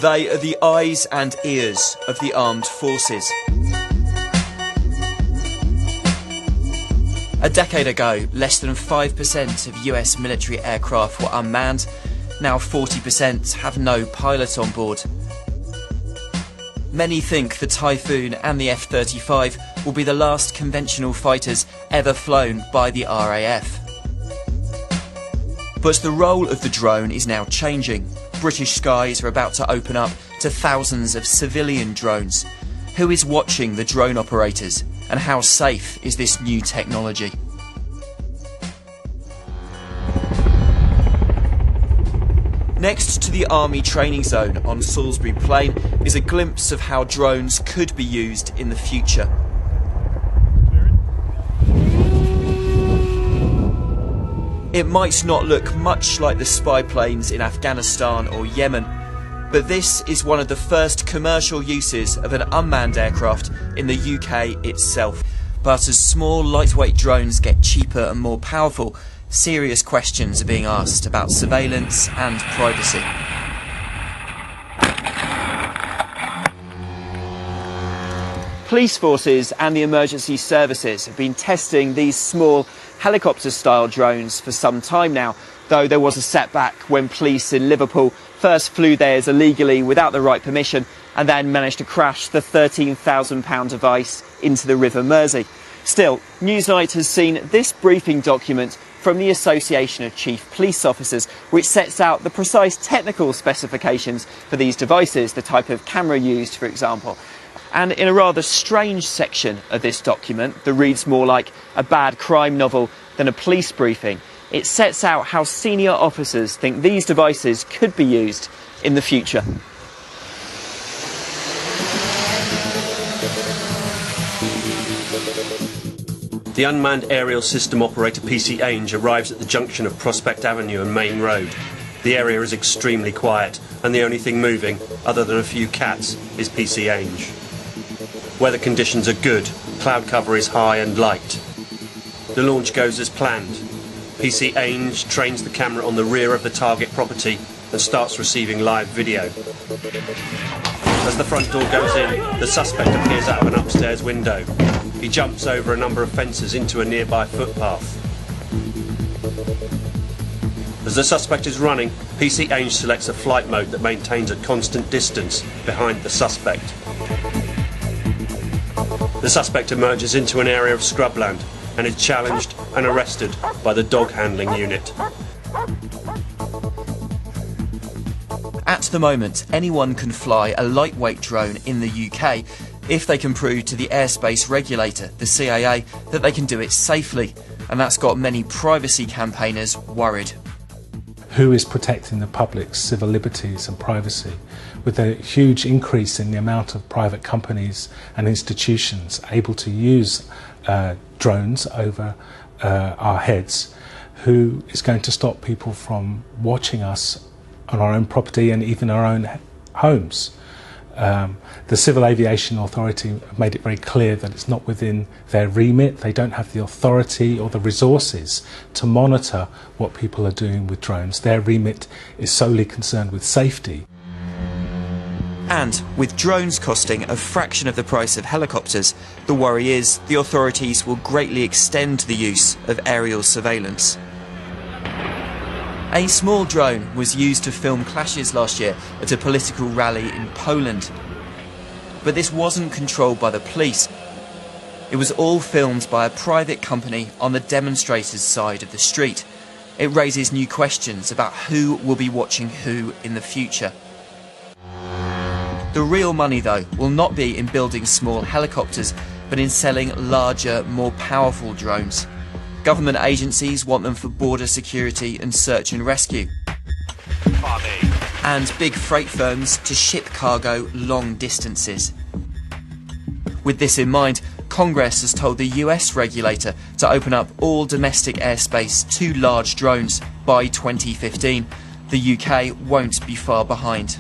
They are the eyes and ears of the armed forces. A decade ago, less than 5% of US military aircraft were unmanned. Now 40% have no pilot on board. Many think the Typhoon and the F-35 will be the last conventional fighters ever flown by the RAF. But the role of the drone is now changing. British skies are about to open up to thousands of civilian drones. Who is watching the drone operators, and how safe is this new technology? Next to the Army training zone on Salisbury Plain is a glimpse of how drones could be used in the future. It might not look much like the spy planes in Afghanistan or Yemen, but this is one of the first commercial uses of an unmanned aircraft in the UK itself. But as small, lightweight drones get cheaper and more powerful, serious questions are being asked about surveillance and privacy. Police forces and the emergency services have been testing these small helicopter-style drones for some time now, though there was a setback when police in Liverpool first flew theirs illegally without the right permission and then managed to crash the £13,000 device into the River Mersey. Still, Newsnight has seen this briefing document from the Association of Chief Police Officers, which sets out the precise technical specifications for these devices, the type of camera used, for example. And in a rather strange section of this document that reads more like a bad crime novel than a police briefing, it sets out how senior officers think these devices could be used in the future. The unmanned aerial system operator PC Ainge arrives at the junction of Prospect Avenue and Main Road. The area is extremely quiet, and the only thing moving, other than a few cats, is PC Ainge. Weather conditions are good, cloud cover is high and light. The launch goes as planned. PC Ainge trains the camera on the rear of the target property and starts receiving live video. As the front door goes in, the suspect appears out of an upstairs window. He jumps over a number of fences into a nearby footpath. As the suspect is running, PC Ainge selects a flight mode that maintains a constant distance behind the suspect. The suspect emerges into an area of scrubland and is challenged and arrested by the dog handling unit. At the moment, anyone can fly a lightweight drone in the UK if they can prove to the airspace regulator, the CAA, that they can do it safely, and that's got many privacy campaigners worried. Who is protecting the public's civil liberties and privacy? With a huge increase in the amount of private companies and institutions able to use drones over our heads, who is going to stop people from watching us on our own property and even our own homes? The Civil Aviation Authority have made it very clear that it's not within their remit. They don't have the authority or the resources to monitor what people are doing with drones. Their remit is solely concerned with safety. And with drones costing a fraction of the price of helicopters, the worry is the authorities will greatly extend the use of aerial surveillance. A small drone was used to film clashes last year at a political rally in Poland. But this wasn't controlled by the police. It was all filmed by a private company on the demonstrators' side of the street. It raises new questions about who will be watching who in the future. The real money, though, will not be in building small helicopters, but in selling larger, more powerful drones. Government agencies want them for border security and search and rescue. And big freight firms to ship cargo long distances. With this in mind, Congress has told the US regulator to open up all domestic airspace to large drones by 2015. The UK won't be far behind.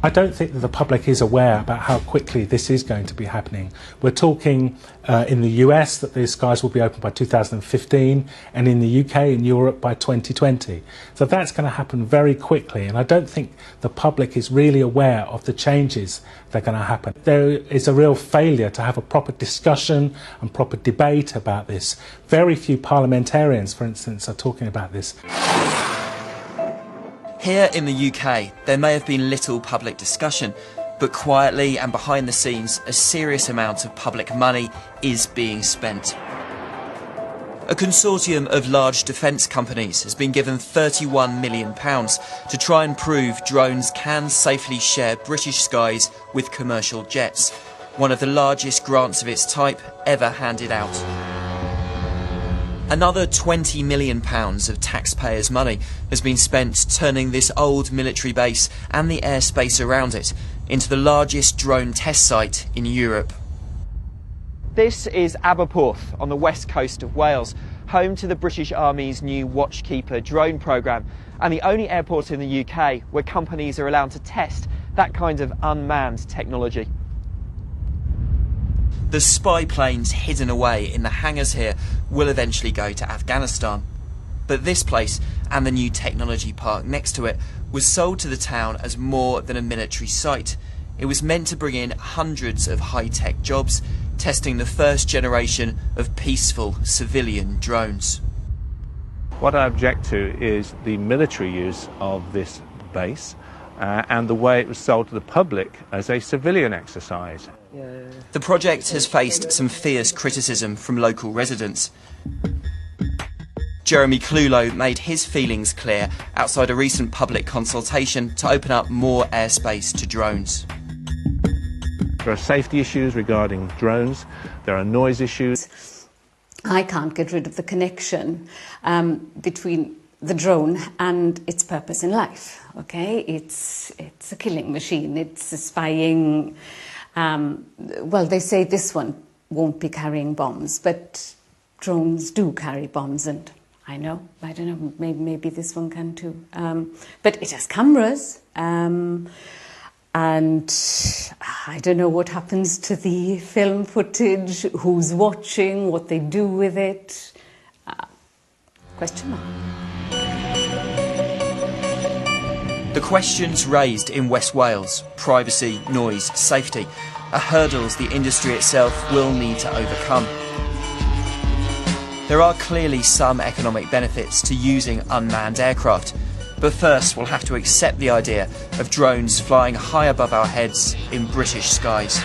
I don't think that the public is aware about how quickly this is going to be happening. We're talking in the US that the skies will be open by 2015, and in the UK and Europe by 2020. So that's going to happen very quickly, and I don't think the public is really aware of the changes that are going to happen. There is a real failure to have a proper discussion and proper debate about this. Very few parliamentarians, for instance, are talking about this. Here in the UK, there may have been little public discussion, but quietly and behind the scenes, a serious amount of public money is being spent. A consortium of large defence companies has been given £31 million to try and prove drones can safely share British skies with commercial jets, one of the largest grants of its type ever handed out. Another £20 million of taxpayers' money has been spent turning this old military base and the airspace around it into the largest drone test site in Europe. This is Aberporth on the west coast of Wales, home to the British Army's new Watchkeeper drone programme, and the only airport in the UK where companies are allowed to test that kind of unmanned technology. The spy planes hidden away in the hangars here will eventually go to Afghanistan. But this place, and the new technology park next to it, was sold to the town as more than a military site. It was meant to bring in hundreds of high-tech jobs, testing the first generation of peaceful civilian drones. What I object to is the military use of this base and the way it was sold to the public as a civilian exercise. The project has faced some fierce criticism from local residents. Jeremy Clulow made his feelings clear outside a recent public consultation to open up more airspace to drones. There are safety issues regarding drones, there are noise issues. I can't get rid of the connection between the drone and its purpose in life. Okay, it's a killing machine, it's a spying. Well, they say this one won't be carrying bombs, but drones do carry bombs, and I don't know, maybe this one can too. But it has cameras, and I don't know what happens to the film footage, who's watching, what they do with it. Question mark. The questions raised in West Wales, privacy, noise, safety, are hurdles the industry itself will need to overcome. There are clearly some economic benefits to using unmanned aircraft, but first we'll have to accept the idea of drones flying high above our heads in British skies.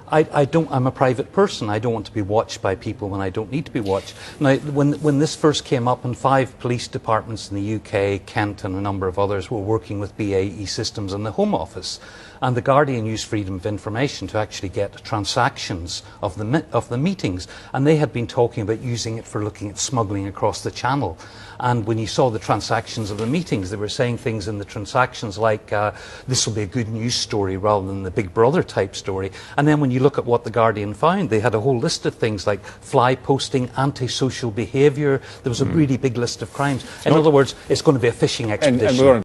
I'm a private person. I don't want to be watched by people when I don't need to be watched. Now, when this first came up, and 5 police departments in the UK, Kent and a number of others were working with BAE Systems and the Home Office, and the Guardian used freedom of information to actually get transactions of the meetings, and they had been talking about using it for looking at smuggling across the channel. And when you saw the transactions of the meetings, they were saying things in the transactions like, this will be a good news story rather than the Big Brother type story. And then when you look at what the Guardian found, they had a whole list of things like fly posting, antisocial behaviour. There was a really big list of crimes. In other words, it's going to be a fishing expedition. And we're going